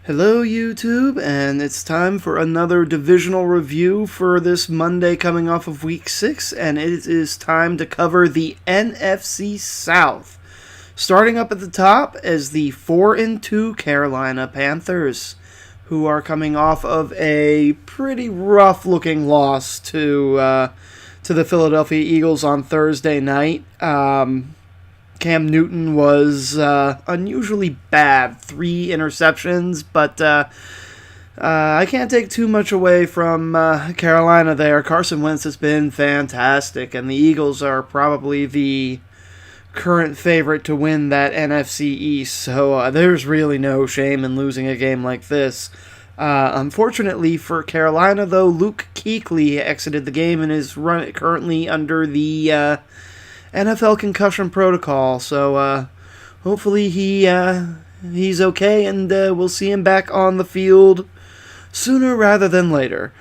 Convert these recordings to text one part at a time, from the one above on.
Hello YouTube, and it's time for another divisional review for this Monday coming off of Week 6, and it is time to cover the NFC South. Starting up at the top as the 4-2 Carolina Panthers, who are coming off of a pretty rough-looking loss to the Philadelphia Eagles on Thursday night. Cam Newton was unusually bad, 3 interceptions, but I can't take too much away from Carolina there. Carson Wentz has been fantastic, and the Eagles are probably the current favorite to win that NFC East, so there's really no shame in losing a game like this. Unfortunately for Carolina, though, Luke Kuechly exited the game and is currently under the NFL concussion protocol, so hopefully he's okay, and we'll see him back on the field sooner rather than later.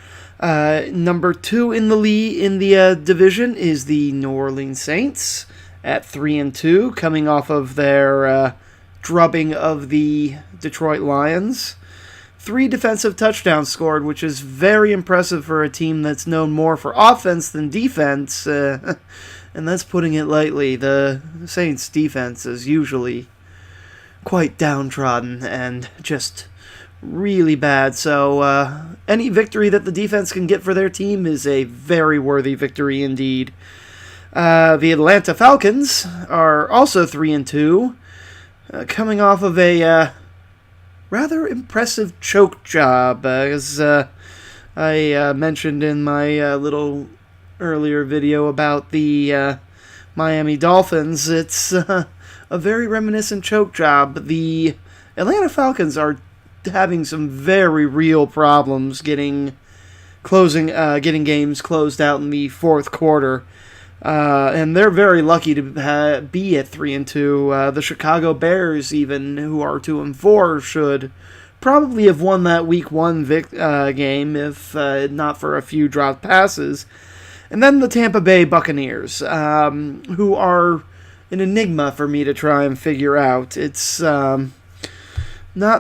Number 2 in the division is the New Orleans Saints at 3-2, coming off of their drubbing of the Detroit Lions. 3 defensive touchdowns scored, which is very impressive for a team that's known more for offense than defense. And that's putting it lightly. The Saints' defense is usually quite downtrodden and just really bad. So any victory that the defense can get for their team is a very worthy victory indeed. The Atlanta Falcons are also 3-2, coming off of a rather impressive choke job, as I mentioned in my little earlier video about the Miami Dolphins. It's a very reminiscent choke job. The Atlanta Falcons are having some very real problems getting games closed out in the fourth quarter. And they're very lucky to be at 3-2. The Chicago Bears, even, who are 2-4, should probably have won that Week 1 game if not for a few dropped passes. And then the Tampa Bay Buccaneers, who are an enigma for me to try and figure out. It's not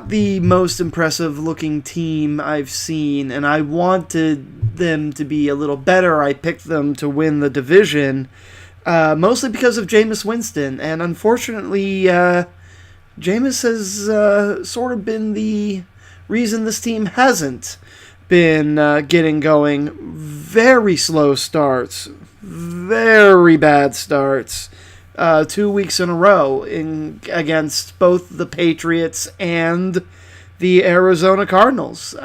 the most impressive-looking team I've seen, and I wanted them to be a little better. I picked them to win the division, mostly because of Jameis Winston, and unfortunately, Jameis has sort of been the reason this team hasn't been getting going. Very slow starts, very bad starts, 2 weeks in a row against both the Patriots and the Arizona Cardinals.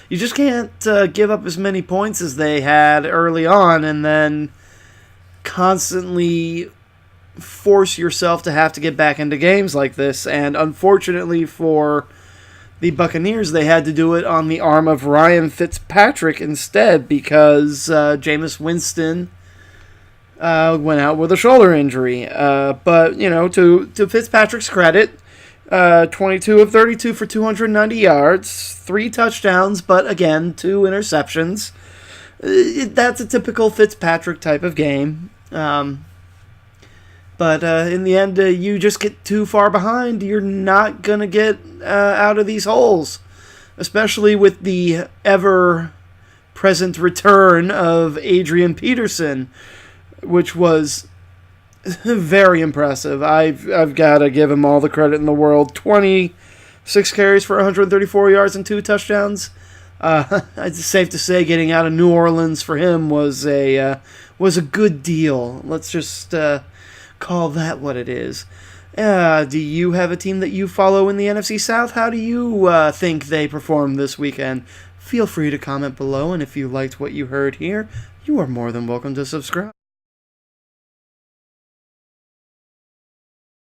You just can't give up as many points as they had early on and then constantly force yourself to have to get back into games like this. And unfortunately for the Buccaneers, they had to do it on the arm of Ryan Fitzpatrick instead, because Jameis Winston went out with a shoulder injury. But, you know, to Fitzpatrick's credit, 22 of 32 for 290 yards, 3 touchdowns, but again, 2 interceptions. That's a typical Fitzpatrick type of game. But in the end, you just get too far behind. You're not going to get out of these holes, especially with the ever-present return of Adrian Peterson, which was very impressive. I've got to give him all the credit in the world. 26 carries for 134 yards and 2 touchdowns. It's safe to say getting out of New Orleans for him was a good deal. Let's just call that what it is. Do you have a team that you follow in the NFC South? How do you think they performed this weekend? Feel free to comment below, and if you liked what you heard here, you are more than welcome to subscribe.